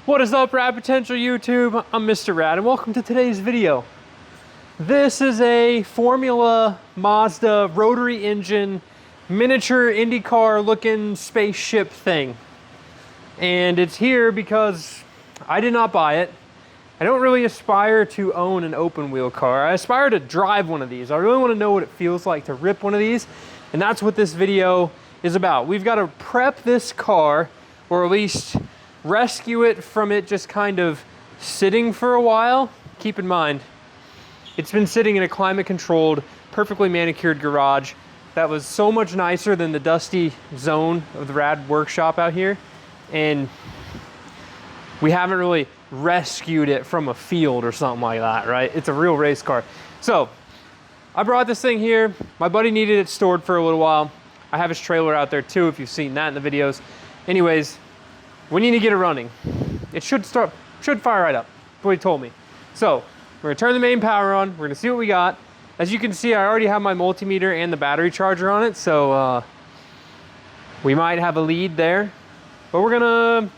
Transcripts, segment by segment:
What is up, Rad Potential YouTube? I'm Mr. Rad, and welcome to today's video. This is a Formula Mazda rotary engine, miniature IndyCar looking spaceship thing. And it's here because I did not buy it. I don't really aspire to own an open wheel car. I aspire to drive one of these. I really want to know what it feels like to rip one of these. And that's what this video is about. We've got to prep this car, or at least rescue it from it just kind of sitting for a while. Keep in mind, it's been sitting in a climate-controlled, perfectly manicured garage that was so much nicer than the dusty zone of the Rad workshop out here. And we haven't really rescued it from a field or something like that, right? It's a real race car. So I brought this thing here. My buddy needed it stored for a little while. I have his trailer out there too, if you've seen that in the videos. Anyways, we need to get it running. It should fire right up. That's what he told me. So we're gonna turn the main power on. We're gonna see what we got. As you can see, I already have my multimeter and the battery charger on it, so we might have a lead there. But we're gonna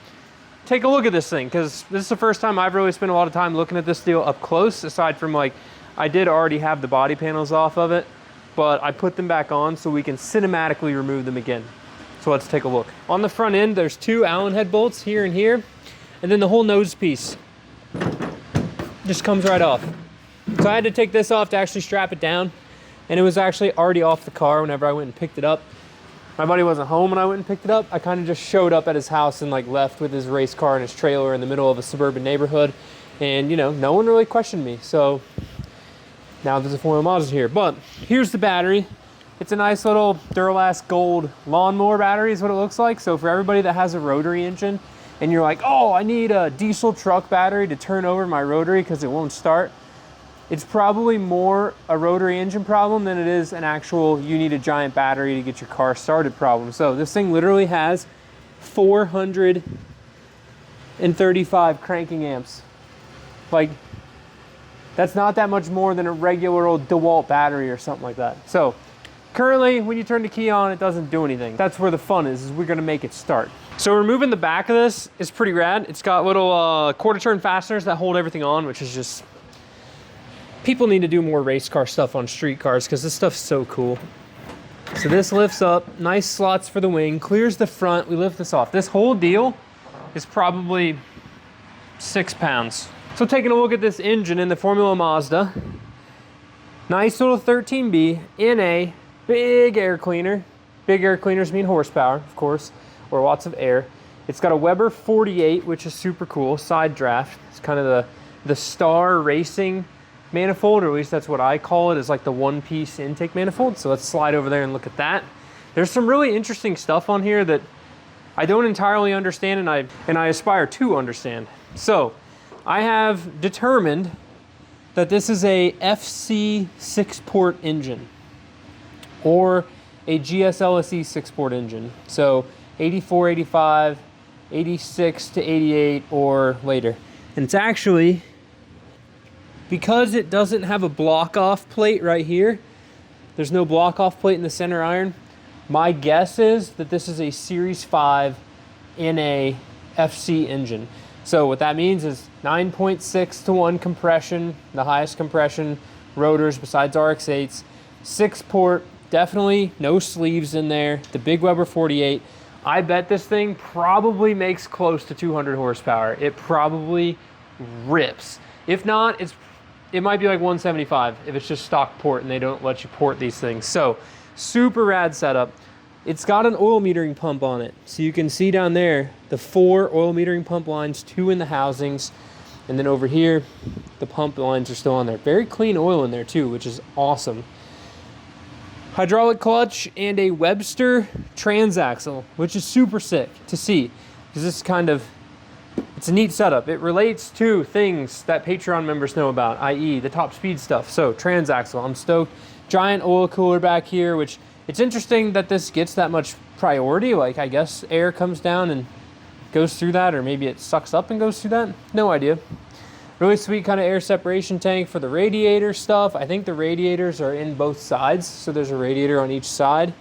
take a look at this thing, because this is the first time I've really spent a lot of time looking at this deal up close, aside from, like, I did already have the body panels off of it, but I put them back on so we can cinematically remove them again. So let's take a look. On the front end, there's two Allen head bolts here and here, and then the whole nose piece just comes right off. So I had to take this off to actually strap it down, and it was actually already off the car whenever I went and picked it up. My buddy wasn't home when I went and picked it up. I kind of just showed up at his house and, like, left with his race car and his trailer in the middle of a suburban neighborhood, and, you know, no one really questioned me. So now there's a Formula Mazda here. But here's the battery. It's a nice little Duralast Gold lawnmower battery is what it looks like. So for everybody that has a rotary engine and you're like, oh, I need a diesel truck battery to turn over my rotary because it won't start, it's probably more a rotary engine problem than it is an actual you need a giant battery to get your car started problem. So this thing literally has 435 cranking amps. Like, that's not that much more than a regular old DeWalt battery or something like that. So currently, when you turn the key on, it doesn't do anything. That's where the fun is we're gonna make it start. So removing the back of this is pretty rad. It's got little quarter turn fasteners that hold everything on, which is just, people need to do more race car stuff on street cars because this stuff's so cool. So this lifts up, nice slots for the wing, clears the front, we lift this off. This whole deal is probably 6 pounds. So taking a look at this engine in the Formula Mazda, nice little 13B in a big air cleaner. Big air cleaners mean horsepower, of course, or lots of air. It's got a Weber 48, which is super cool, side draft. It's kind of the Star Racing manifold, or at least that's what I call it, is like the one-piece intake manifold. So let's slide over there and look at that. There's some really interesting stuff on here that I don't entirely understand, and I aspire to understand. So I have determined that this is a FC 6-port engine, or a GSLSE 6-port engine. So 84, 85, 86 to 88 or later. And it's actually, because it doesn't have a block-off plate right here, there's no block-off plate in the center iron, my guess is that this is a Series 5 in a FC engine. So what that means is 9.6 to 1 compression, the highest compression rotors besides RX-8s, 6-port, definitely no sleeves in there, the big Weber 48. I bet this thing probably makes close to 200 horsepower. It probably rips. If not, it might be like 175 if it's just stock port and they don't let you port these things. So super rad setup. It's got an oil metering pump on it. So you can see down there, the 4 oil metering pump lines, 2 in the housings. And then over here, the pump lines are still on there. Very clean oil in there too, which is awesome. Hydraulic clutch and a Webster transaxle, which is super sick to see. Because this is kind of, it's a neat setup. It relates to things that Patreon members know about, i.e. the top speed stuff. So transaxle, I'm stoked. Giant oil cooler back here, which it's interesting that this gets that much priority. Like, I guess air comes down and goes through that, or maybe it sucks up and goes through that. No idea. Really sweet kind of air separation tank for the radiator stuff. I think the radiators are in both sides, so there's a radiator on each side,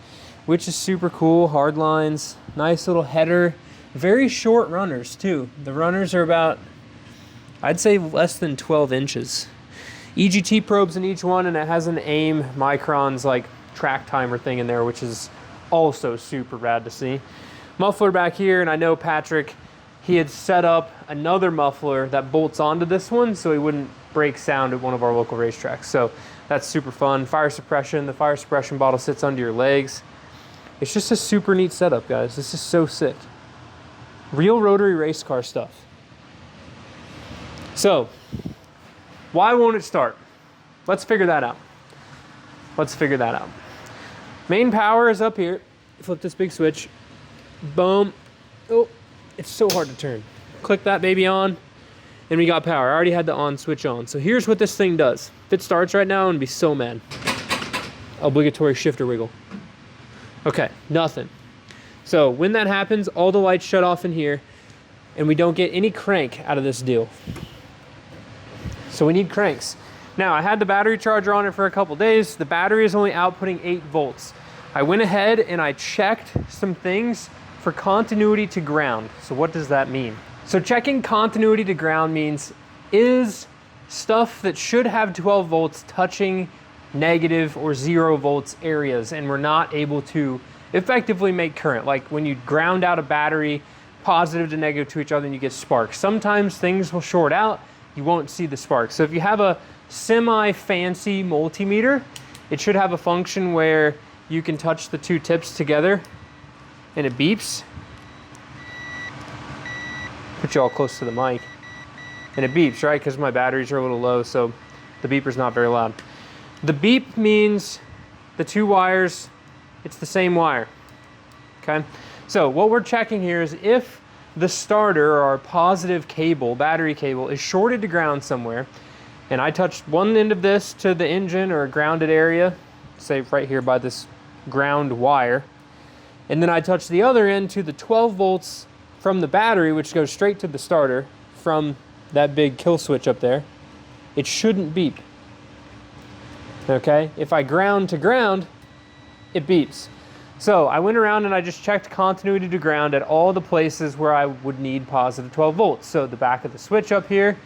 which is super cool. Hard lines, nice little header, Very short runners too. The runners are about, I'd say, less than 12 inches. EGT probes in each one, and it has an AIM microns like track timer thing in there, which is also super rad to see. Muffler back here, and I know Patrick, he had set up another muffler that bolts onto this one so he wouldn't break sound at one of our local racetracks. So that's super fun. Fire suppression, the fire suppression bottle sits under your legs. It's just a super neat setup, guys. This is so sick. Real Rotary race car stuff. So, why won't it start? Let's figure that out. Let's figure that out. Main power is up here. Flip this big switch. Boom. Oh, it's so hard to turn. Click that baby on, and we got power. I already had the on switch on. So here's what this thing does. If it starts right now, I'm gonna be so mad. Obligatory shifter wiggle. Okay, nothing. So when that happens, all the lights shut off in here, and we don't get any crank out of this deal. So we need cranks. Now, I had the battery charger on it for a couple days. The battery is only outputting 8 volts. I went ahead and I checked some things for continuity to ground. So what does that mean? So checking continuity to ground means, is stuff that should have 12 volts touching negative or 0 volts areas, and we're not able to effectively make current. Like when you ground out a battery, positive to negative to each other, and you get sparks. Sometimes things will short out, you won't see the sparks. So if you have a semi-fancy multimeter, it should have a function where you can touch the two tips together and it beeps. Put you all close to the mic. And it beeps, right? Because my batteries are a little low, so the beeper's not very loud. The beep means the two wires, it's the same wire, okay? So what we're checking here is if the starter or our positive cable, battery cable, is shorted to ground somewhere, and I touched one end of this to the engine or a grounded area, say right here by this ground wire, and then I touch the other end to the 12 volts from the battery, which goes straight to the starter from that big kill switch up there, it shouldn't beep. Okay? If I ground to ground, it beeps. So I went around and I just checked continuity to ground at all the places where I would need positive 12 volts. So the back of the switch up here,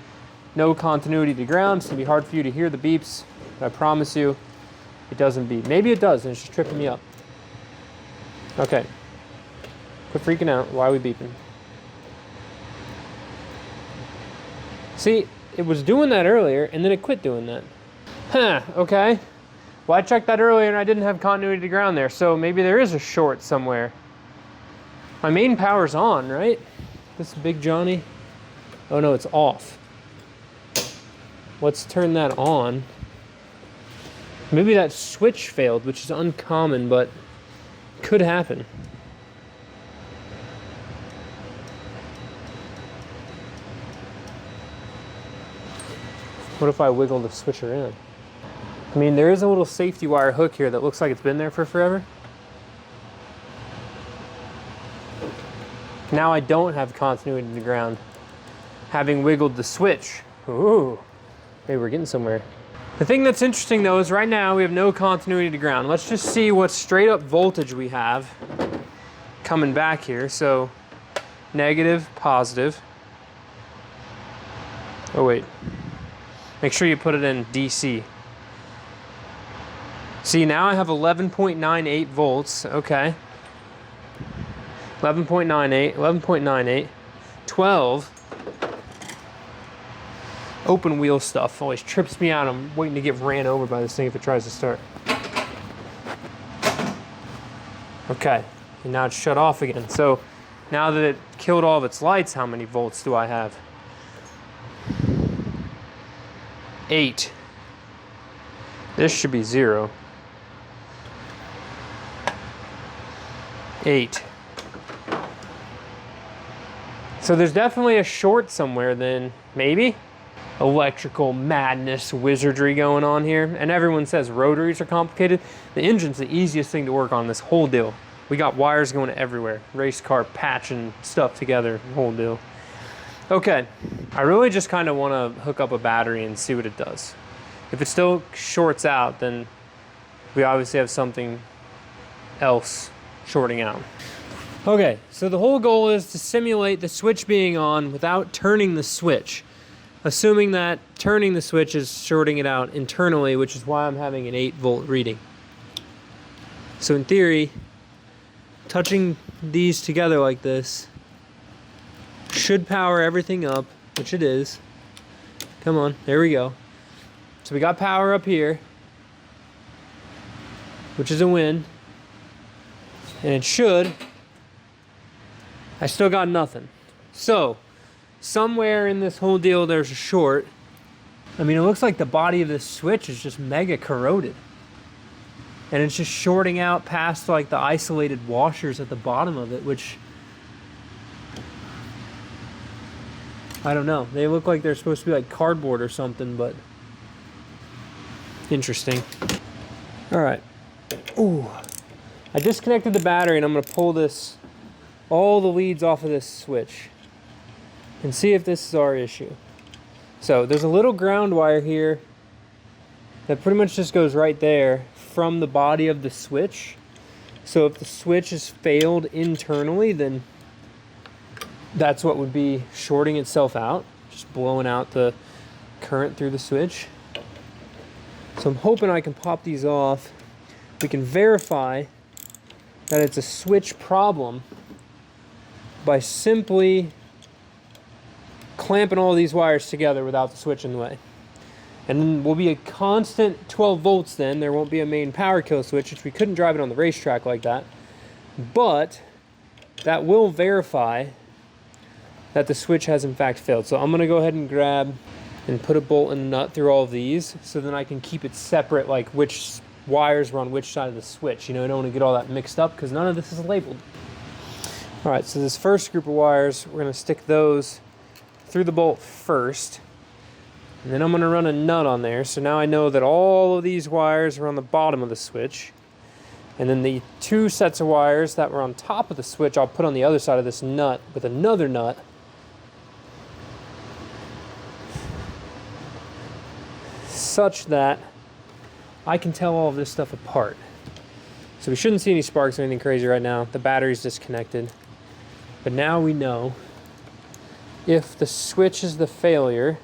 no continuity to ground. It's gonna be hard for you to hear the beeps, but I promise you, it doesn't beep. Maybe it does, and it's just tripping me up. Okay, quit freaking out. Why are we beeping? See, it was doing that earlier, and then it quit doing that. Huh, okay. Well, I checked that earlier, and I didn't have continuity to ground there, so maybe there is a short somewhere. My main power's on, right? This big Johnny. Oh no, it's off. Let's turn that on. Maybe that switch failed, which is uncommon, but could happen. What if I wiggle the switcher in? I mean, there is a little safety wire hook here that looks like it's been there for forever. Now I don't have continuity to ground, having wiggled the switch. Ooh, maybe we're getting somewhere. The thing that's interesting though is right now we have no continuity to ground. Let's just see what straight up voltage we have coming back here. So negative, positive. Oh wait, make sure you put it in DC. See, now I have 11.98 volts, okay. 11.98, 11.98, 12. Open wheel stuff always trips me out. I'm waiting to get ran over by this thing if it tries to start. Okay, and now it's shut off again. So now that it killed all of its lights, how many volts do I have? 8. This should be 0. 8. So there's definitely a short somewhere then, maybe? Electrical madness wizardry going on here. And everyone says rotaries are complicated. The engine's the easiest thing to work on this whole deal. We got wires going everywhere. Race car patching stuff together, whole deal. Okay, I really just kind of want to hook up a battery and see what it does. If it still shorts out, then we obviously have something else shorting out. Okay, so the whole goal is to simulate the switch being on without turning the switch, assuming that turning the switch is shorting it out internally, which is why I'm having an 8-volt reading. So in theory, touching these together like this should power everything up, which it is. Come on, there we go. So we got power up here, which is a win, and it should. I still got nothing. So, somewhere in this whole deal there's a short. I mean, it looks like the body of this switch is just mega corroded. And it's just shorting out past like the isolated washers at the bottom of it, which, I don't know. They look like they're supposed to be like cardboard or something, but interesting. All right. Ooh. I disconnected the battery and I'm gonna pull all the leads off of this switch and see if this is our issue. So there's a little ground wire here that pretty much just goes right there from the body of the switch. So if the switch has failed internally, then that's what would be shorting itself out, just blowing out the current through the switch. So I'm hoping I can pop these off. We can verify that it's a switch problem by simply clamping all these wires together without the switch in the way. And then we'll be a constant 12 volts then. There won't be a main power kill switch, which we couldn't drive it on the racetrack like that. But that will verify that the switch has in fact failed. So I'm gonna go ahead and grab and put a bolt and a nut through all of these so then I can keep it separate, like which wires were on which side of the switch. You know, I don't wanna get all that mixed up because none of this is labeled. All right, so this first group of wires, we're gonna stick those through the bolt first, and then I'm gonna run a nut on there. So now I know that all of these wires are on the bottom of the switch, and then the 2 sets of wires that were on top of the switch, I'll put on the other side of this nut with another nut. Such that I can tell all of this stuff apart. So we shouldn't see any sparks or anything crazy right now. The battery's disconnected. But now we know if the switch is the failure,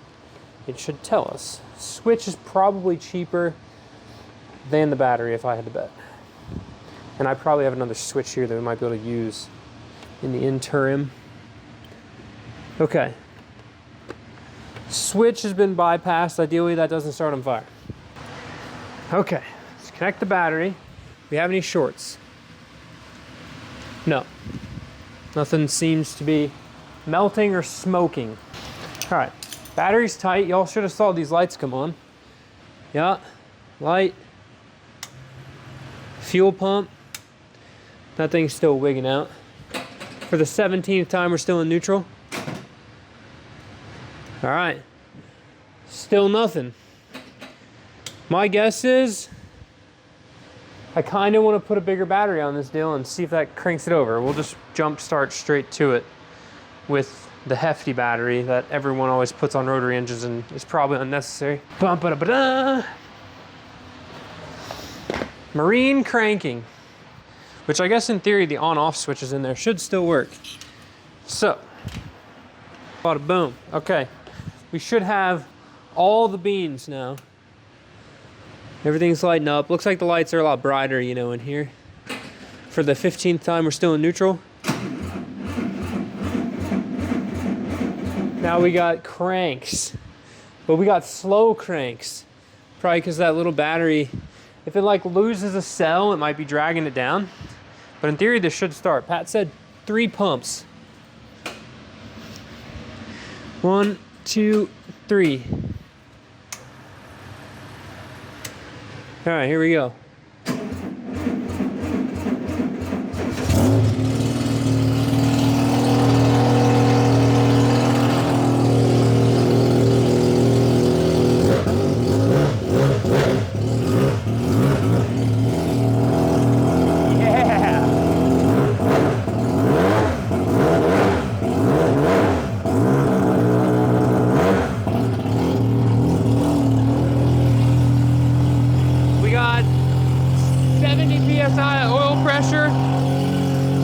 it should tell us. Switch is probably cheaper than the battery if I had to bet. And I probably have another switch here that we might be able to use in the interim. Okay. Switch has been bypassed. Ideally, that doesn't start on fire. Okay, let's connect the battery. Do we have any shorts? No. Nothing seems to be melting or smoking. All right, battery's tight. Y'all should have saw these lights come on. Yeah, light. Fuel pump. That thing's still wigging out. For the 17th time, we're still in neutral. All right, still nothing. My guess is I kind of want to put a bigger battery on this deal and see if that cranks it over. We'll just jump start straight to it with the hefty battery that everyone always puts on rotary engines and is probably unnecessary. Bum-ba-da-ba-da. Marine cranking, which I guess in theory the on-off switches in there should still work. So, bada boom. Okay, we should have all the beams now. Everything's lighting up. Looks like the lights are a lot brighter, you know, in here. For the 15th time, we're still in neutral. Now we got cranks, but we got slow cranks. Probably because that little battery, if it like loses a cell, it might be dragging it down. But in theory, this should start. Pat said 3 pumps. 1, 2, 3. All right, here we go.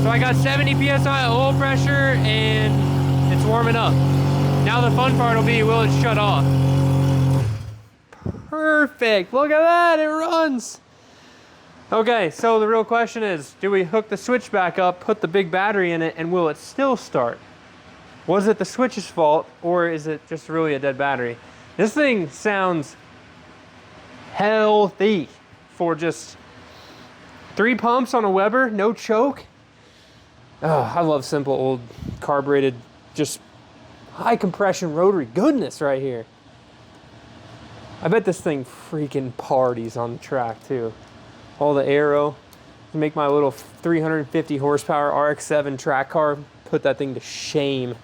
So I got 70 PSI oil pressure and it's warming up. Now the fun part will be, will it shut off? Perfect, look at that, it runs. Okay, so the real question is, do we hook the switch back up, put the big battery in it, and will it still start? Was it the switch's fault, or is it just really a dead battery? This thing sounds healthy for just 3 pumps on a Weber, no choke. Oh, I love simple old carbureted, just high compression rotary goodness right here. I bet this thing freaking parties on the track too. All the aero to make my little 350 horsepower RX-7 track car, put that thing to shame.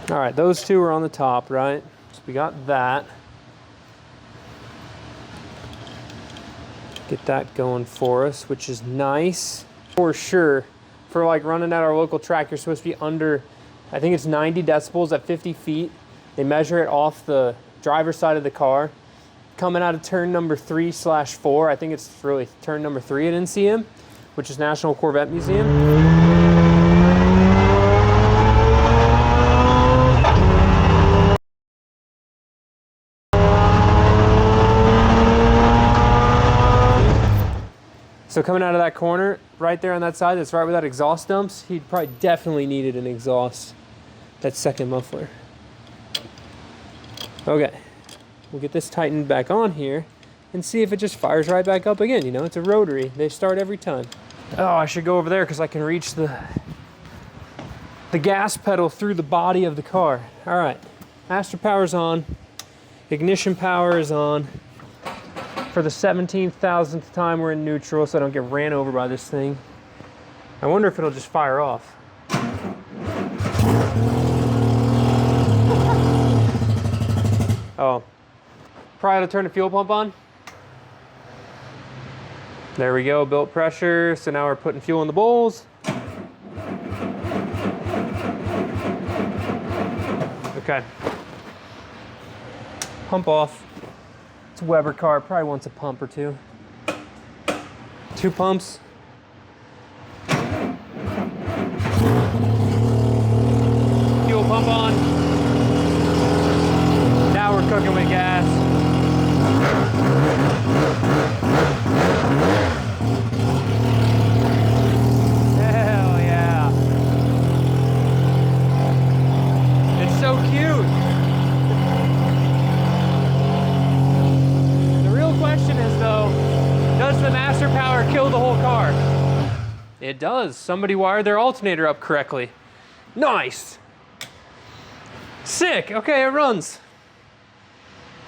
All right, those two are on the top, right? So we got that. Get that going for us, which is nice. For sure, for like running at our local track, you're supposed to be under, I think it's 90 decibels at 50 feet. They measure it off the driver's side of the car. Coming out of turn number 3/4, I think it's really turn number 3 at NCM, which is National Corvette Museum. So coming out of that corner, right there on that side, that's right where that exhaust dumps, he'd probably definitely needed an exhaust, that second muffler. Okay, we'll get this tightened back on here and see if it just fires right back up again. You know, it's a rotary, they start every time. Oh, I should go over there because I can reach the gas pedal through the body of the car. All right, master power's on, ignition power is on. For the 17,000th time, we're in neutral so I don't get ran over by this thing. I wonder if it'll just fire off. Oh, probably ought to turn the fuel pump on. There we go, built pressure. So now we're putting fuel in the bowls. Okay. Pump off. It's a Weber car, probably wants a pump or two. 2 pumps. Fuel pump on. Now we're cooking with gas. Hell yeah. It's so cute. Question is though, does the master power kill the whole car? It does. Somebody wired their alternator up correctly. Nice. Sick. Okay, it runs.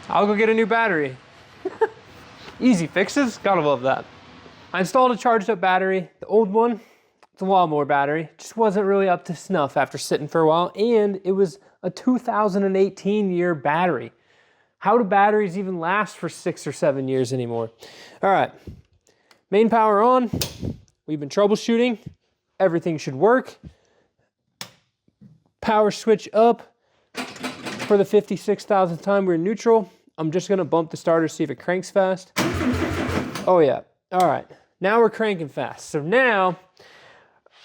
I'll go get a new battery. Easy fixes. Gotta love that. I installed a charged up battery. The old one, it's a lawnmower battery, just wasn't really up to snuff after sitting for a while, and it was a 2018 year battery. How do batteries even last for 6 or 7 years anymore? All right, main power on. We've been troubleshooting. Everything should work. Power switch up. For the 56,000th time, we're in neutral. I'm just gonna bump the starter, see if it cranks fast. Oh yeah, all right. Now we're cranking fast. So now,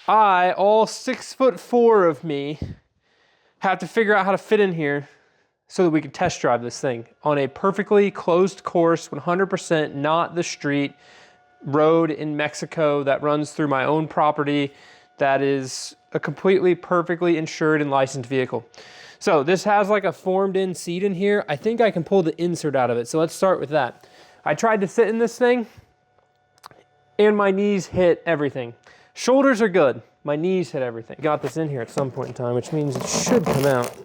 all 6'4" of me, have to figure out how to fit in here so that we can test drive this thing on a perfectly closed course, 100% not the street, road in Mexico that runs through my own property that is a completely, perfectly insured and licensed vehicle. So this has like a formed in seat in here. I think I can pull the insert out of it. So let's start with that. I tried to sit in this thing and my knees hit everything. Shoulders are good. My knees hit everything. Got this in here at some point in time, which means it should come out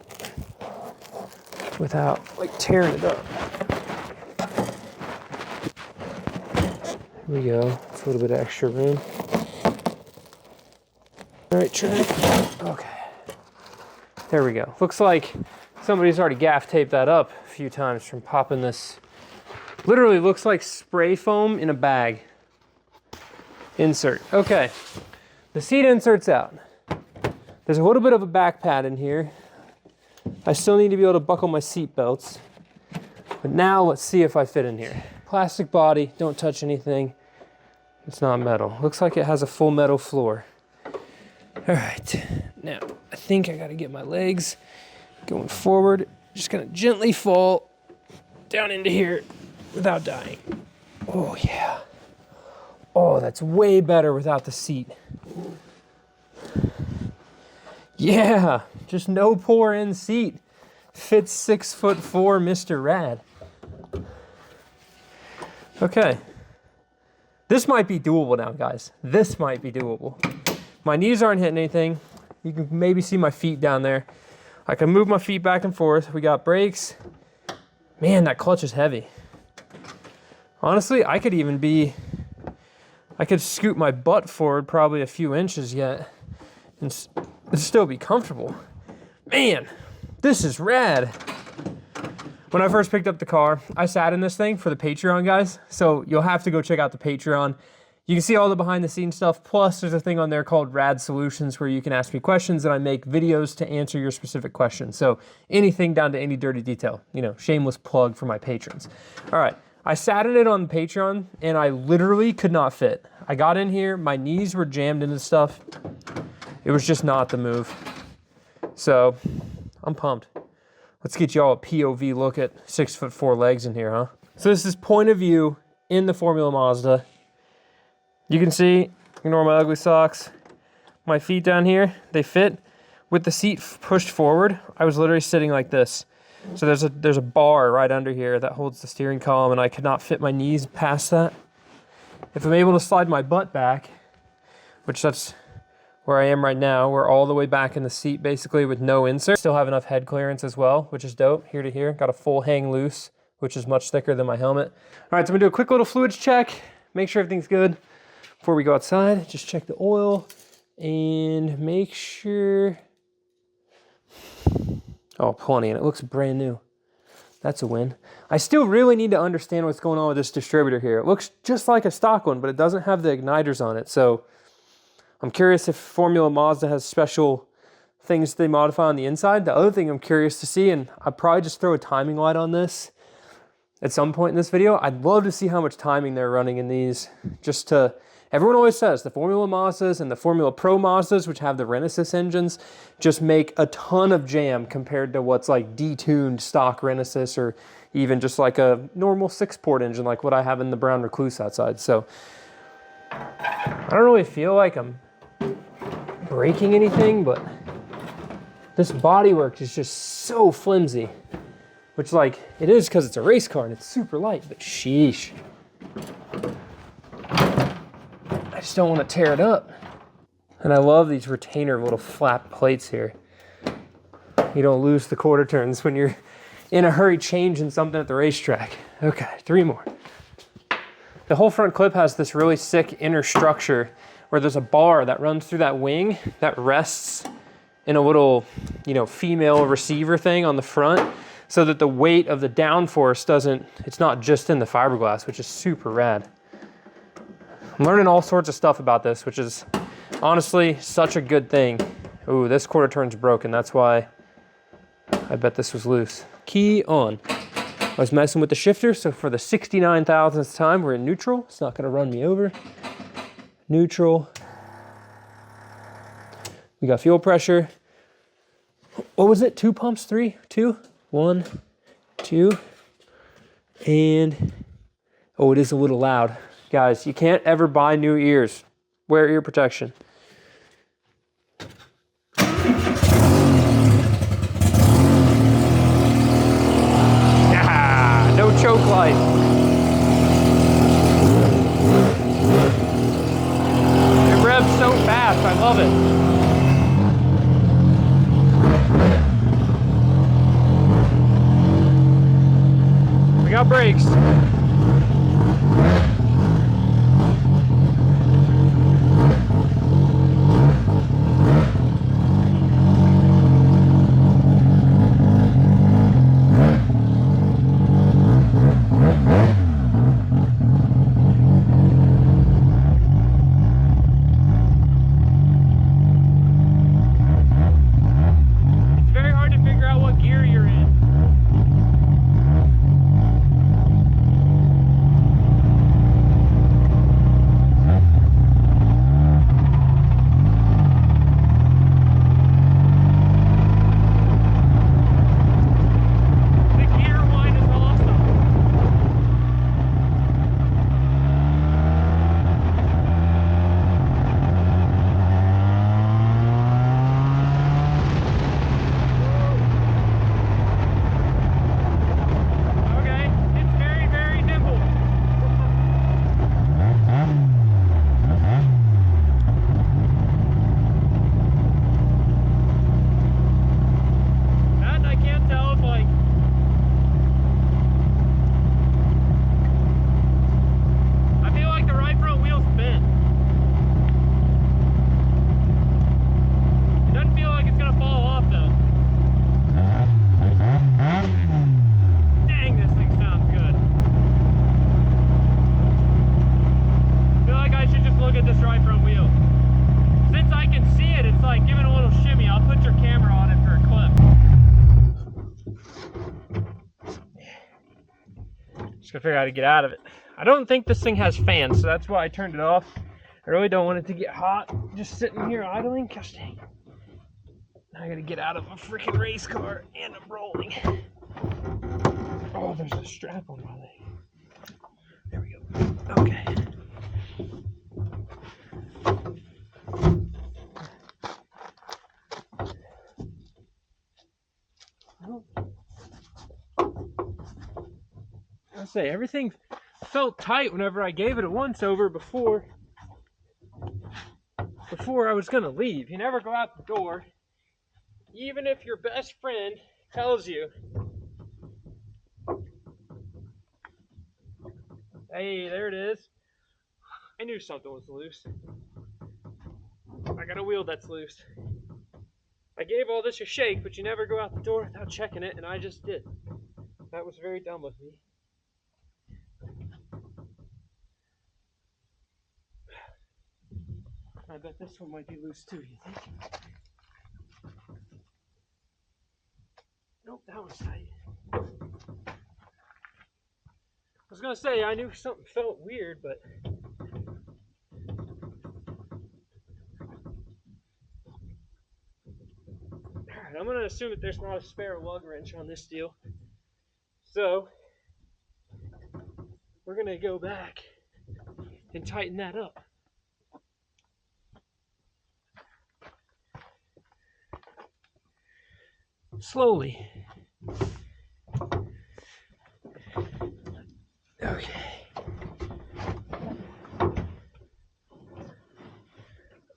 without like tearing it up. Here we go. It's a little bit of extra room. All right, track. Okay. There we go. Looks like somebody's already gaff taped that up a few times from popping this. Literally looks like spray foam in a bag. Insert. Okay. The seat insert's out. There's a little bit of a back pad in here. I still need to be able to buckle my seat belts. But now let's see if I fit in here. Plastic body, don't touch anything. It's not metal. Looks like it has a full metal floor. All right, now I think I gotta get my legs going forward. Just gonna gently fall down into here without dying. Oh yeah. Oh, that's way better without the seat. Yeah, just no pour in seat. Fits 6'4", Mr. Rad. Okay. This might be doable now, guys. This might be doable. My knees aren't hitting anything. You can maybe see my feet down there. I can move my feet back and forth. We got brakes. Man, that clutch is heavy. Honestly, I could scoot my butt forward probably a few inches yet and still be comfortable. Man, this is rad. When I first picked up the car, I sat in this thing for the Patreon, guys. So you'll have to go check out the Patreon. You can see all the behind the scenes stuff. Plus there's a thing on there called Rad Solutions where you can ask me questions and I make videos to answer your specific questions. So anything down to any dirty detail, you know, shameless plug for my patrons. All right, I sat in it on Patreon and I literally could not fit. I got in here, my knees were jammed into stuff. It was just not the move. So I'm pumped. Let's get y'all a POV look at 6'4" legs in here, huh? So this is point of view in the Formula Mazda. You can see, ignore my ugly socks. My feet down here, they fit. With the seat pushed forward, I was literally sitting like this. So there's a bar right under here that holds the steering column and I could not fit my knees past that. If I'm able to slide my butt back, which that's where I am right now, we're all the way back in the seat basically with no insert. Still have enough head clearance as well, which is dope, here to here. Got a full hang loose, which is much thicker than my helmet. All right, so I'm gonna do a quick little fluids check, make sure everything's good. Before we go outside, just check the oil and make sure, oh, plenty, and it looks brand new. That's a win. I still really need to understand what's going on with this distributor here. It looks just like a stock one, but it doesn't have the igniters on it. So I'm curious if Formula Mazda has special things they modify on the inside. The other thing I'm curious to see, and I'll probably just throw a timing light on this at some point in this video. I'd love to see how much timing they're running in these, just to, everyone always says the Formula Mazdas and the Formula Pro Mazdas, which have the Renesas engines, just make a ton of jam compared to what's like detuned stock Renesas or even just like a normal 6-port engine like what I have in the Brown Recluse outside. So I don't really feel like I'm breaking anything, but this bodywork is just so flimsy, which like it is because it's a race car and it's super light, but sheesh. I just don't want to tear it up. And I love these retainer little flap plates here. You don't lose the quarter turns when you're in a hurry changing something at the racetrack. Okay, 3 more. The whole front clip has this really sick inner structure where there's a bar that runs through that wing that rests in a little, you know, female receiver thing on the front so that the weight of the downforce doesn't, it's not just in the fiberglass, which is super rad. I'm learning all sorts of stuff about this, which is honestly such a good thing. Ooh, this quarter turn's broken. That's why I bet this was loose. Key on. I was messing with the shifter, so for the 69,000th time, we're in neutral. It's not gonna run me over. Neutral. We got fuel pressure. What was it? 2 pumps? 3? 2? 1, 2. And, oh, it is a little loud. Guys, you can't ever buy new ears. Wear ear protection. No choke light. It revs so fast, I love it. We got brakes. gotta figure out how to get out of it. I don't think this thing has fans, so that's why I turned it off. I really don't want it to get hot. Just sitting here idling. Gosh dang. I gotta get out of a freaking race car and I'm rolling. Oh, there's a strap on my leg. There we go. Okay. I say everything felt tight whenever I gave it a once over before I was gonna leave. You never go out the door, even if your best friend tells you, hey, there it is. I knew something was loose. I got a wheel that's loose. I gave all this a shake, but you never go out the door without checking it, and I just did. That was very dumb of me. I bet this one might be loose too, you think? Nope, that one's tight. I was gonna say, I knew something felt weird, but alright, I'm gonna assume that there's not a spare lug wrench on this deal. So we're gonna go back and tighten that up. Slowly. Okay.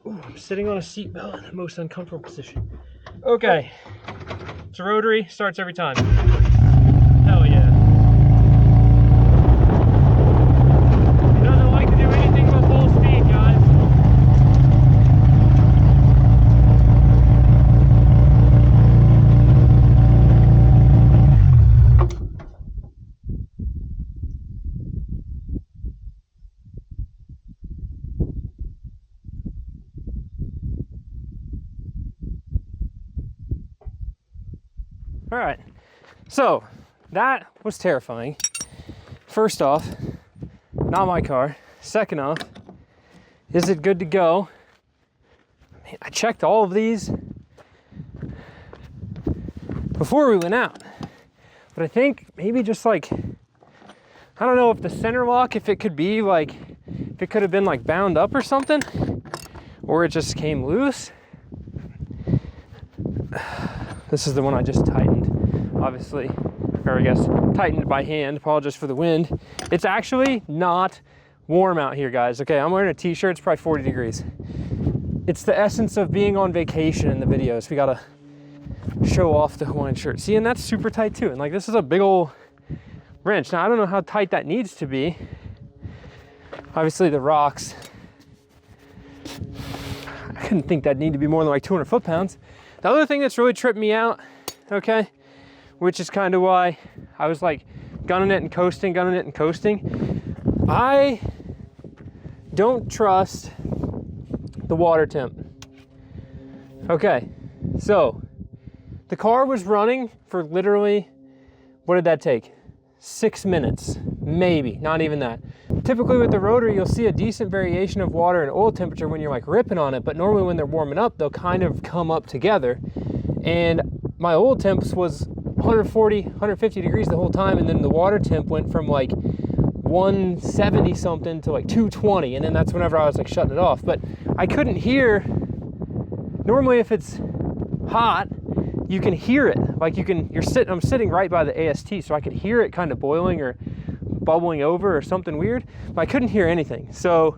Ooh, I'm sitting on a seatbelt in the most uncomfortable position. Okay. It's a Rotary, starts every time. Hell yeah. It doesn't like to do anything but full speed, guys. All right, so that was terrifying. First off, not my car. Second off, is it good to go? I checked all of these before we went out, but I think maybe just like, I don't know if the center lock, if it could be like, if it could have been like bound up or something, or it just came loose. This is the one I just tightened, obviously, or I guess tightened by hand. Apologize for the wind. It's actually not warm out here, guys. Okay, I'm wearing a t-shirt, it's probably 40 degrees. It's the essence of being on vacation in the videos. We gotta show off the Hawaiian shirt. See, and that's super tight too. And like, this is a big old wrench. Now, I don't know how tight that needs to be. Obviously the rocks, I couldn't think that need to be more than like 200 foot-pounds. The other thing that's really tripped me out, okay, which is kind of why I was like gunning it and coasting. I don't trust the water temp. Okay, so the car was running for literally, what did that take? 6 minutes, maybe, not even that. Typically with the Rotary, you'll see a decent variation of water and oil temperature when you're like ripping on it, but normally when they're warming up, they'll kind of come up together. And my oil temps was 140, 150 degrees the whole time, and then the water temp went from like 170 something to like 220, and then that's whenever I was like shutting it off. But I couldn't hear, normally if it's hot, you can hear it. Like I'm sitting right by the AST, so I could hear it kind of boiling or bubbling over or something weird, but I couldn't hear anything. So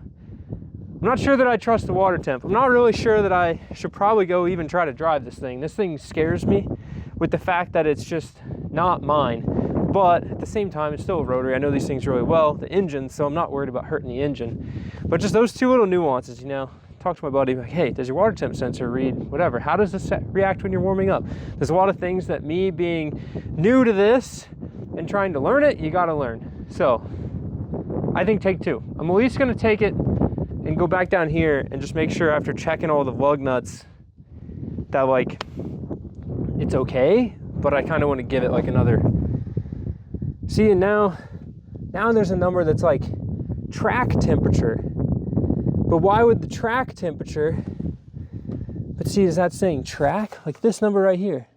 I'm not sure that I trust the water temp. I'm not really sure that I should probably go even try to drive this thing. This thing scares me with the fact that it's just not mine. But at the same time, it's still a Rotary. I know these things really well, the engine, so I'm not worried about hurting the engine. But just those two little nuances, you know. Talk to my buddy, like, hey, does your water temp sensor read whatever? How does this react when you're warming up? There's a lot of things that me being new to this and trying to learn it, you gotta learn. So I think take two. I'm at least gonna take it and go back down here and just make sure after checking all the lug nuts that like it's okay, but I kind of want to give it like another. See, and now Now there's a number that's like track temperature. But why would the track temperature, but see, is that saying track? Like this number right here.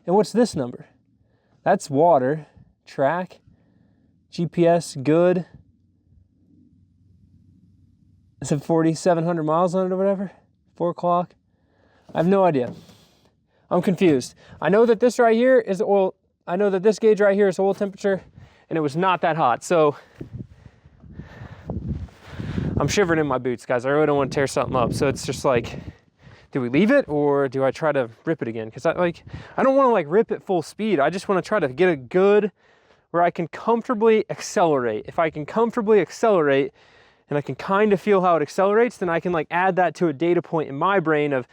And what's this number? That's water, track, GPS, good. Is it 4,700 miles on it or whatever? 4 o'clock? I have no idea. I'm confused. I know that this right here is oil. I know that this gauge right here is oil temperature, and it was not that hot. So I'm shivering in my boots, guys. I really don't want to tear something up. So it's just like, do we leave it or do I try to rip it again? Because I don't want to like rip it full speed. I just want to try to get a good where I can comfortably accelerate. If I can comfortably accelerate and I can kind of feel how it accelerates, then I can like add that to a data point in my brain of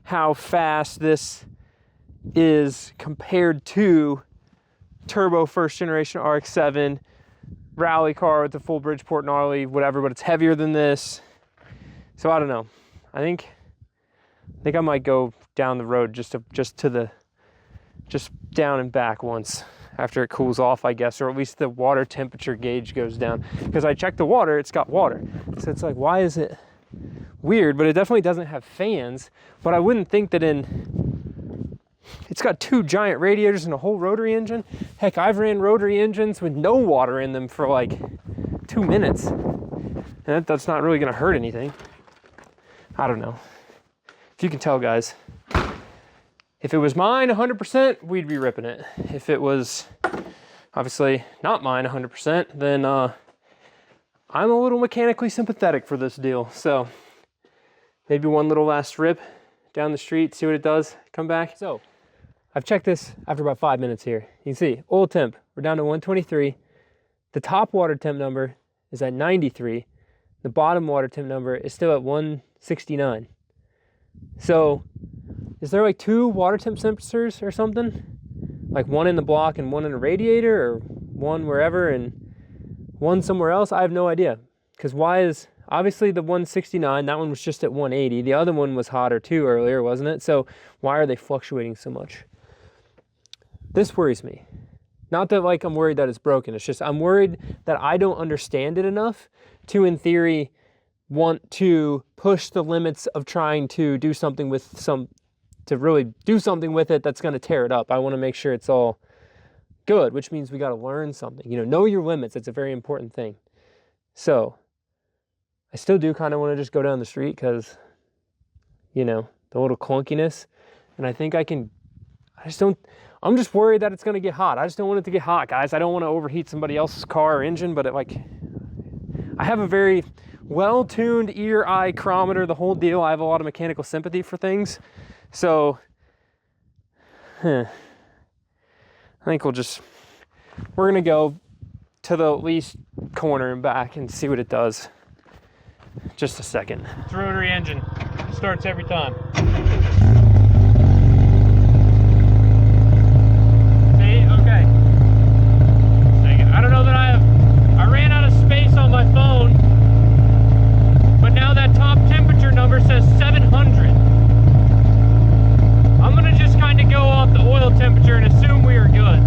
how fast this is compared to turbo first generation RX-7 rally car with the full Bridgeport gnarly, whatever, but it's heavier than this. So I don't know. I think I might go down the road just down and back once after it cools off, I guess, or at least the water temperature gauge goes down. Because I checked the water, it's got water. So it's like, why is it weird? But it definitely doesn't have fans. But I wouldn't think that it's got 2 giant radiators and a whole rotary engine. Heck, I've ran rotary engines with no water in them for like 2 minutes. And that's not really gonna hurt anything. I don't know. If you can tell, guys, if it was mine 100%, we'd be ripping it. If it was obviously not mine 100%, then I'm a little mechanically sympathetic for this deal. So maybe one little last rip down the street, see what it does, come back. So I've checked this after about 5 minutes here. You can see oil temp, we're down to 123. The top water temp number is at 93. The bottom water temp number is still at 169. So is there like 2 water temp sensors or something? Like one in the block and one in the radiator, or one wherever and one somewhere else? I have no idea. Because why is, obviously the 169, that one was just at 180. The other one was hotter too earlier, wasn't it? So why are they fluctuating so much? This worries me. Not that like I'm worried that it's broken. It's just I'm worried that I don't understand it enough to, in theory, want to push the limits of trying to do something with to really do something with it that's going to tear it up. I want to make sure it's all good, which means we got to learn something. You know your limits. It's a very important thing. So I still do kind of want to just go down the street because, the little clunkiness. And I think I'm just worried that it's going to get hot. I just don't want it to get hot, guys. I don't want to overheat somebody else's car or engine, but I have a very well-tuned ear, eye, chronometer, the whole deal. I have a lot of mechanical sympathy for things. So, I think we're going to go to the least corner and back and see what it does. Just a second. It's a rotary engine. Starts every time. See? Okay. I don't know that I ran out of space on my phone, but now that top temperature number says 700. I'm going to just kind of go off the oil temperature and assume we are good.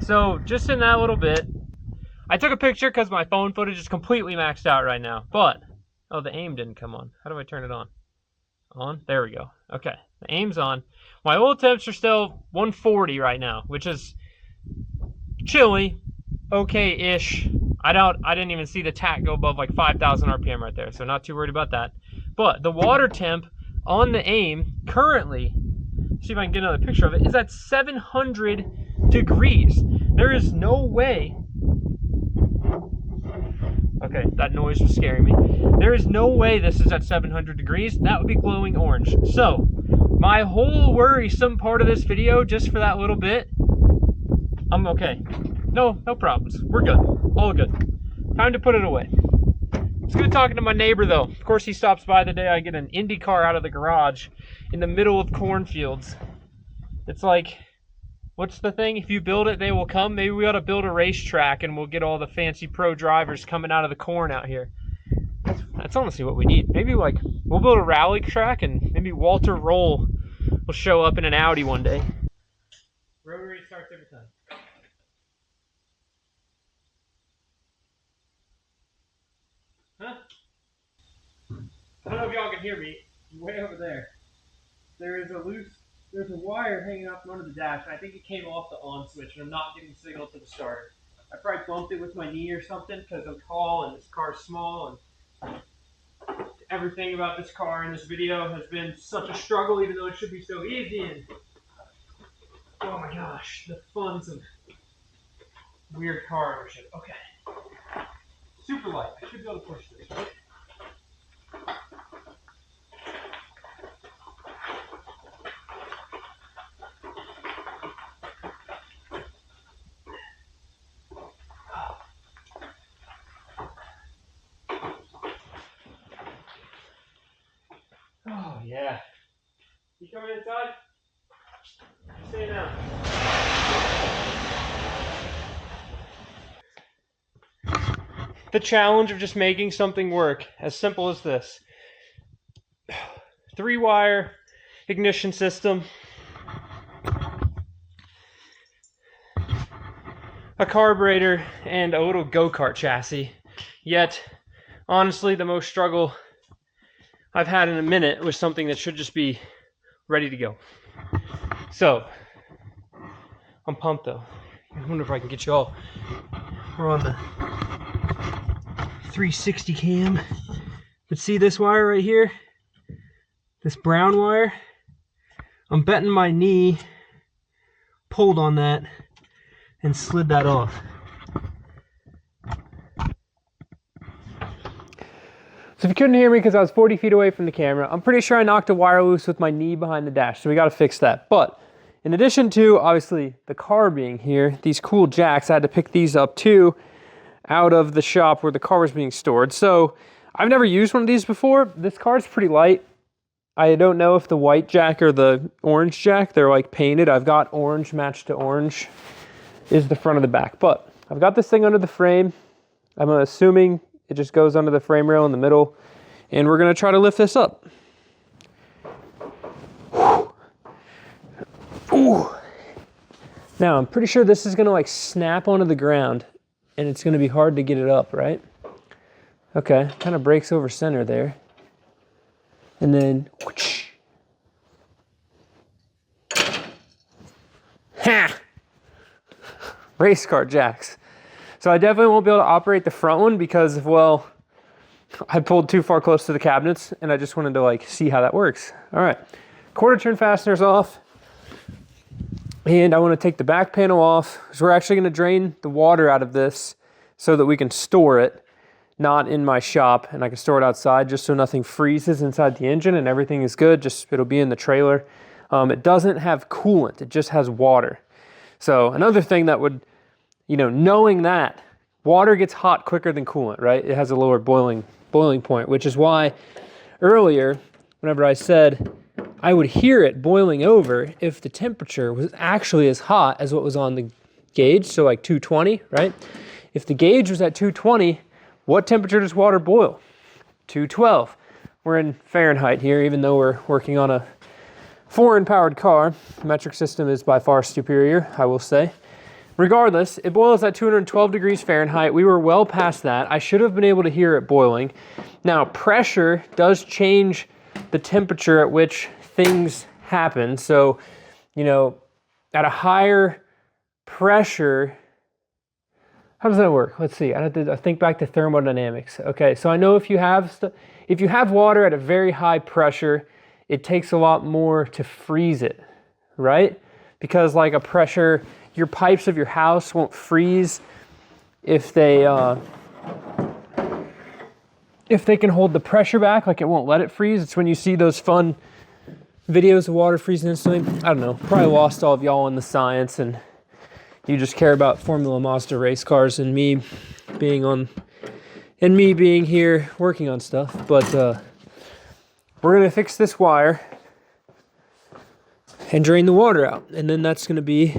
right, so just in that little bit, I took a picture because my phone footage is completely maxed out right now, but, oh, the aim didn't come on. How do I turn it on? On? There we go. Okay, the aim's on. My oil temps are still 140 right now, which is chilly, okay-ish. I didn't even see the tach go above like 5,000 RPM right there, so not too worried about that. But the water temp on the aim currently, see if I can get another picture of it, is at 700 degrees. There is no way. Okay, that noise was scaring me. There is no way this is at 700 degrees. That would be glowing orange. So, my whole worrisome part of this video, just for that little bit, I'm okay. No problems. We're good. All good. Time to put it away. It's good talking to my neighbor, though. Of course, he stops by the day I get an Indy car out of the garage in the middle of cornfields. It's like, what's the thing? If you build it, they will come. Maybe we ought to build a racetrack and we'll get all the fancy pro drivers coming out of the corn out here. That's honestly what we need. Maybe like we'll build a rally track and maybe Walter Roll will show up in an Audi one day. Rotary starts every time. Huh? I don't know if y'all can hear me. Way over there. There's a wire hanging out from under the dash, and I think it came off the on switch, and I'm not getting signal to the starter. I probably bumped it with my knee or something because I'm tall and this car's small, and everything about this car in this video has been such a struggle, even though it should be so easy. And oh my gosh, the funs of weird car ownership. Okay. Super light. I should be able to push this, right? Oh, yeah. You coming inside? Stay down. The challenge of just making something work, as simple as this. 3-wire ignition system. A carburetor and a little go-kart chassis. Yet, honestly, the most struggle I've had in a minute was something that should just be ready to go. So, I'm pumped though. I wonder if I can get you all. We're on the 360 cam. But see this wire right here? This brown wire? I'm betting my knee pulled on that and slid that off. So if you couldn't hear me because I was 40 feet away from the camera, I'm pretty sure I knocked a wire loose with my knee behind the dash, so we got to fix that. But in addition to, obviously, the car being here, these cool jacks, I had to pick these up too out of the shop where the car was being stored. So I've never used one of these before. This car's pretty light. I don't know if the white jack or the orange jack, they're like painted. I've got orange matched to orange is the front of the back. But I've got this thing under the frame. I'm assuming it just goes under the frame rail in the middle, and we're gonna try to lift this up. Ooh. Now, I'm pretty sure this is gonna like snap onto the ground, and it's gonna be hard to get it up, right? Okay, kind of breaks over center there. And then, whoosh. Ha! Race car jacks. So I definitely won't be able to operate the front one because, well, I pulled too far close to the cabinets and I just wanted to like see how that works. All right, quarter turn fasteners off. And I want to take the back panel off because we're actually going to drain the water out of this so that we can store it, not in my shop, and I can store it outside just so nothing freezes inside the engine and everything is good. Just it'll be in the trailer. It doesn't have coolant, it just has water. So another thing that would, you know, knowing that water gets hot quicker than coolant, right? It has a lower boiling point, which is why earlier, whenever I said I would hear it boiling over if the temperature was actually as hot as what was on the gauge, so like 220, right? If the gauge was at 220, what temperature does water boil? 212. We're in Fahrenheit here, even though we're working on a foreign powered car. The metric system is by far superior, I will say. regardless, it boils at 212 degrees Fahrenheit. We were well past that. I should have been able to hear it boiling. Now, pressure does change the temperature at which things happen. So, you know, at a higher pressure, how does that work? Let's see. I have to think back to thermodynamics. Okay, so I know if you have water at a very high pressure, it takes a lot more to freeze it, right? Because like a pressure, your pipes of your house won't freeze if they can hold the pressure back, like it won't let it freeze. It's when you see those fun videos of water freezing instantly. I don't know, probably lost all of y'all in the science, and you just care about Formula Mazda race cars and me being here working on stuff. But we're gonna fix this wire and drain the water out, and then that's gonna be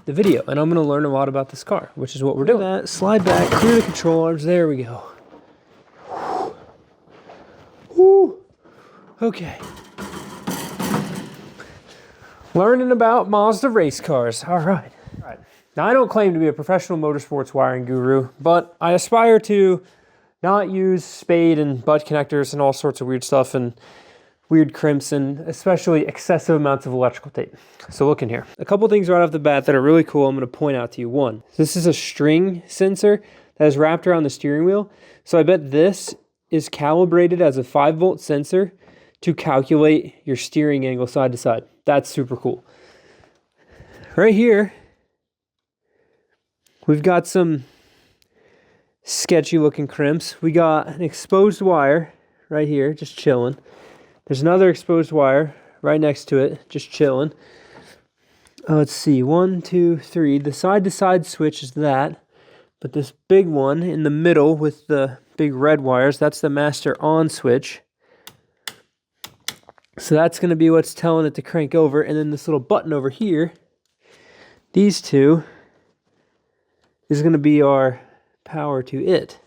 the video. And I'm gonna learn a lot about this car, which is what we're doing. That, slide back, clear the control arms. There we go. Woo. Okay. Learning about Mazda race cars. All right. Now, I don't claim to be a professional motorsports wiring guru, but I aspire to not use spade and butt connectors and all sorts of weird stuff and weird crimps and especially excessive amounts of electrical tape. So look in here. A couple things right off the bat that are really cool I'm going to point out to you. One, this is a string sensor that is wrapped around the steering wheel. So I bet this is calibrated as a 5-volt sensor to calculate your steering angle side to side. That's super cool. Right here, we've got some sketchy looking crimps. We got an exposed wire right here, just chilling. There's another exposed wire right next to it, just chilling. Let's see, 1, 2, 3. The side-to-side switch is that, but this big one in the middle with the big red wires, that's the master on switch. So that's going to be what's telling it to crank over. And then this little button over here, these two, is going to be our power to it.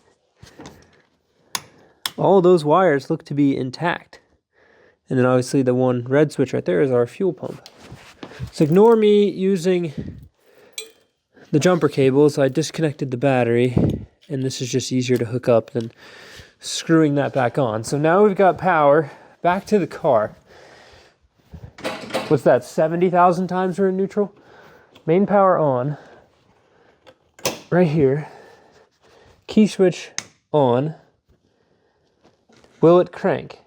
All those wires look to be intact. And then obviously the one red switch right there is our fuel pump. So ignore me using the jumper cables. I disconnected the battery, and this is just easier to hook up than screwing that back on. So now we've got power. Back to the car. What's that, 70,000 times we're in neutral? Main power on. Right here. Key switch on. Will it crank?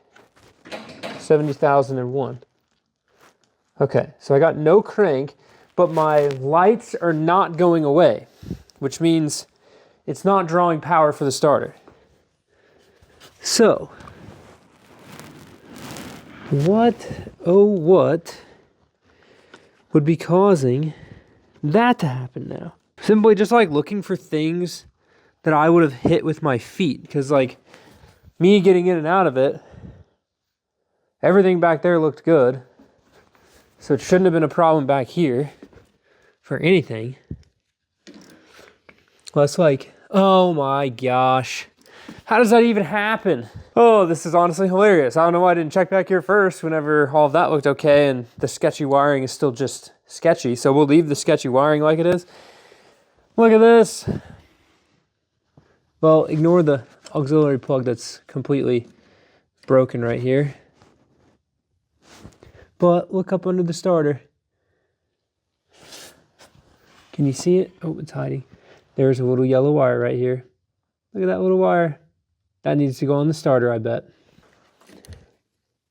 70,001. Okay, so I got no crank, but my lights are not going away, which means it's not drawing power for the starter. So, what would be causing that to happen now? Simply just like looking for things that I would have hit with my feet, because like me getting in and out of it, everything back there looked good, so it shouldn't have been a problem back here for anything. Well, it's like, oh my gosh, how does that even happen? Oh, this is honestly hilarious. I don't know why I didn't check back here first whenever all of that looked okay and the sketchy wiring is still just sketchy. So we'll leave the sketchy wiring like it is. Look at this. Well, ignore the auxiliary plug that's completely broken right here. But look up under the starter. Can you see it? Oh, it's hiding. There's a little yellow wire right here. Look at that little wire. That needs to go on the starter, I bet.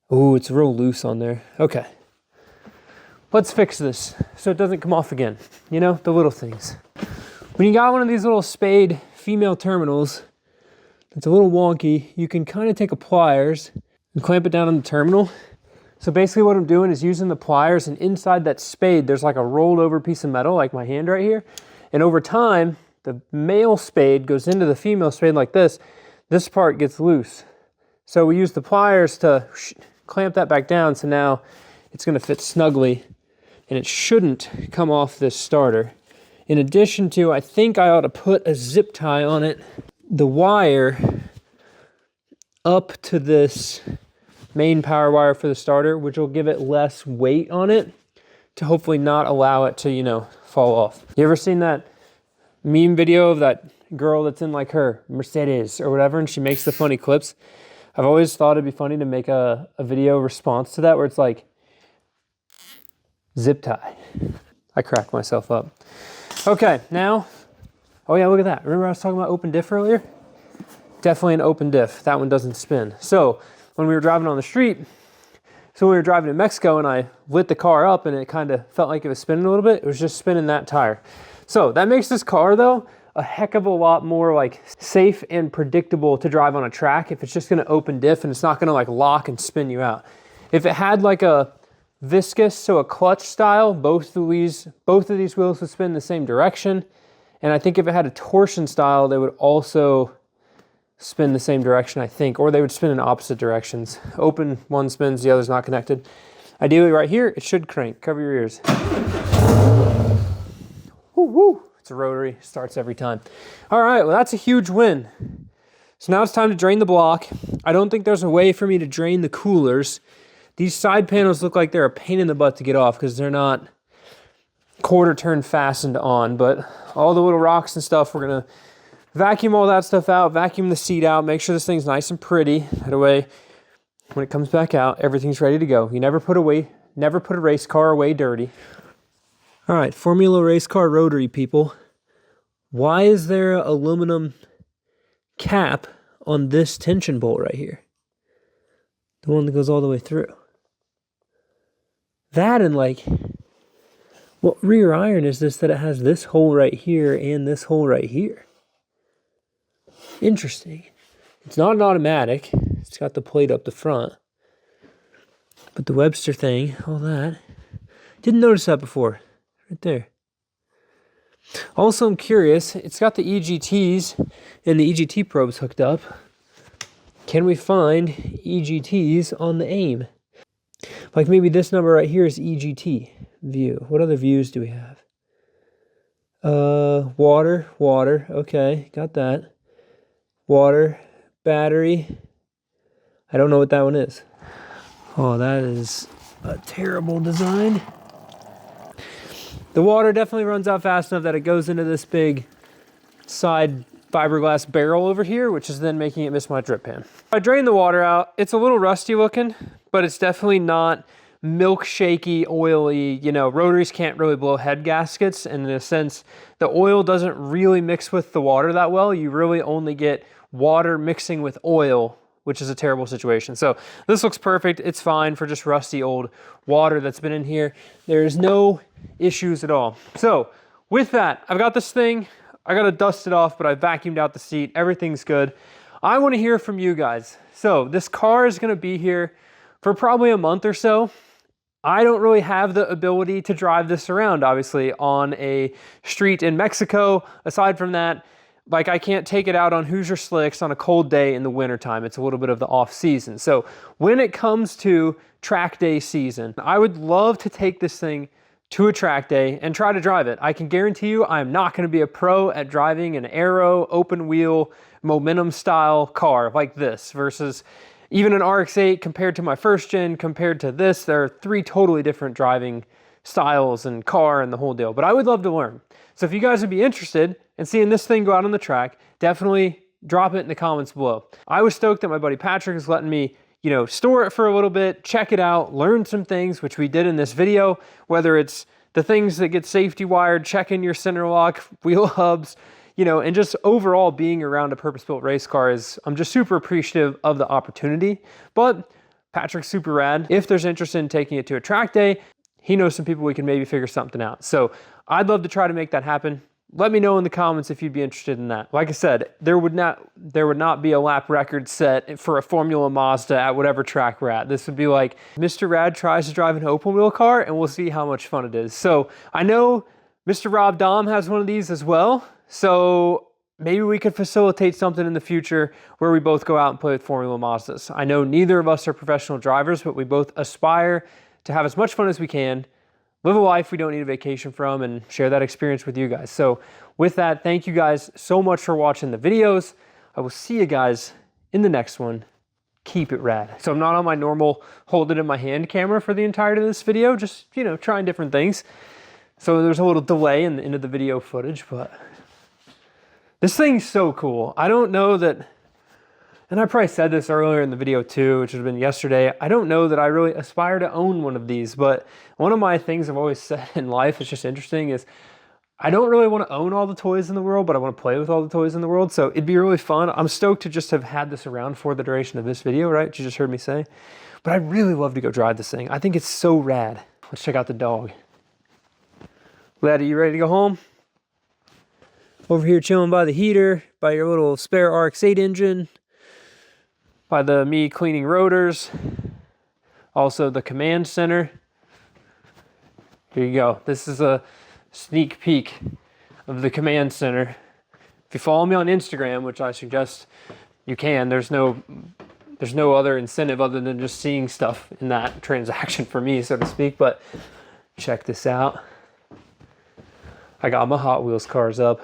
Oh, it's real loose on there. Okay. Let's fix this so it doesn't come off again. You know, the little things. When you got one of these little spade female terminals that's a little wonky, you can kind of take a pliers and clamp it down on the terminal. So basically what I'm doing is using the pliers, and inside that spade there's like a rolled over piece of metal, like my hand right here. And over time, the male spade goes into the female spade like this. This part gets loose. So we use the pliers to clamp that back down, so now it's going to fit snugly and it shouldn't come off this starter. In addition to, I think I ought to put a zip tie on it, the wire up to this main power wire for the starter, which will give it less weight on it to hopefully not allow it to, you know, fall off. You ever seen that meme video of that girl that's in like her Mercedes or whatever, and she makes the funny clips? I've always thought it'd be funny to make a video response to that where it's like, zip tie. I cracked myself up. Okay, now, oh yeah, look at that. Remember I was talking about open diff earlier? Definitely an open diff. That one doesn't spin. So when we were driving on the street, so when we were driving in Mexico and I lit the car up and it kind of felt like it was spinning a little bit, it was just spinning that tire. So that makes this car though, a heck of a lot more like safe and predictable to drive on a track if it's just gonna open diff and it's not gonna like lock and spin you out. If it had like a viscous, so a clutch style, both of these wheels would spin the same direction. And I think if it had a torsion style, they would also spin the same direction, I think, or they would spin in opposite directions. Open, one spins, the other's not connected. Ideally right here, it should crank. Cover your ears. Woo, woo. It's a rotary, starts every time. All right, well that's a huge win. So now it's time to drain the block. I don't think there's a way for me to drain the coolers. These side panels look like they're a pain in the butt to get off because they're not quarter turn fastened on, but all the little rocks and stuff, we're gonna vacuum all that stuff out, vacuum the seat out, make sure this thing's nice and pretty. That way, when it comes back out, everything's ready to go. You never put a race car away dirty. All right, Formula race car rotary people. Why is there an aluminum cap on this tension bolt right here? The one that goes all the way through. That and like, what rear iron is this that it has this hole right here and this hole right here? Interesting. It's not an automatic. It's got the plate up the front. But the Webster thing, all that. Didn't notice that before. Right there. Also, I'm curious, it's got the EGTs and the EGT probes hooked up. Can we find EGTs on the AIM? Like maybe this number right here is EGT view. What other views do we have? Water, okay, got that. Water, battery. I don't know what that one is. Oh, that is a terrible design. The water definitely runs out fast enough that it goes into this big side fiberglass barrel over here, which is then making it miss my drip pan. I drained the water out. It's a little rusty looking, but it's definitely not milkshaky, oily. You know, rotaries can't really blow head gaskets, and in a sense, the oil doesn't really mix with the water that well. You really only get water mixing with oil, which is a terrible situation. So this looks perfect. It's fine for just rusty old water that's been in here. There's no issues at all. So with that, I've got this thing. I got to dust it off, but I vacuumed out the seat. Everything's good. I want to hear from you guys. So this car is going to be here for probably a month or so. I don't really have the ability to drive this around, obviously, on a street in Mexico. Aside from that, like I can't take it out on Hoosier Slicks on a cold day in the wintertime. It's a little bit of the off season. So when it comes to track day season, I would love to take this thing to a track day and try to drive it. I can guarantee you I'm not going to be a pro at driving an aero, open wheel, momentum style car like this versus even an RX-8 compared to my first gen, compared to this. There are three totally different driving styles and car and the whole deal, but I would love to learn. So if you guys would be interested in seeing this thing go out on the track, definitely drop it in the comments below. I was stoked that my buddy Patrick is letting me, you know, store it for a little bit, check it out, learn some things, which we did in this video, whether it's the things that get safety wired, checking your center lock, wheel hubs, you know, and just overall being around a purpose-built race car I'm just super appreciative of the opportunity. But Patrick's super rad. If there's interest in taking it to a track day, he knows some people we can maybe figure something out. So I'd love to try to make that happen. Let me know in the comments if you'd be interested in that. Like I said, there would not be a lap record set for a Formula Mazda at whatever track we're at. This would be like Mr. Rad tries to drive an open wheel car and we'll see how much fun it is. So I know Mr. Rob Dom has one of these as well. So maybe we could facilitate something in the future where we both go out and play with Formula Mazdas. I know neither of us are professional drivers, but we both aspire to have as much fun as we can, live a life we don't need a vacation from, and share that experience with you guys. So with that, thank you guys so much for watching the videos. I will see you guys in the next one. Keep it rad. So I'm not on my normal hold it in my hand camera for the entirety of this video, just, you know, trying different things. So there's a little delay in the end of the video footage, but this thing's so cool. I don't know that, and I probably said this earlier in the video too, which would have been yesterday. I don't know that I really aspire to own one of these, but one of my things I've always said in life, it's just interesting, is I don't really want to own all the toys in the world, but I want to play with all the toys in the world. So it'd be really fun. I'm stoked to just have had this around for the duration of this video, right? You just heard me say. But I'd really love to go drive this thing. I think it's so rad. Let's check out the dog. Laddie, you ready to go home? Over here chilling by the heater, by your little spare RX-8 engine, by the me cleaning rotors, also the command center. Here you go. This is a sneak peek of the command center. If you follow me on Instagram, which I suggest you can, there's no other incentive other than just seeing stuff in that transaction for me, so to speak. But check this out. I got my Hot Wheels cars up.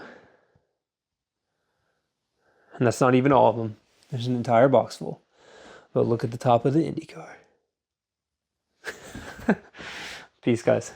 And that's not even all of them. There's an entire box full. But look at the top of the Indy car. Peace, guys.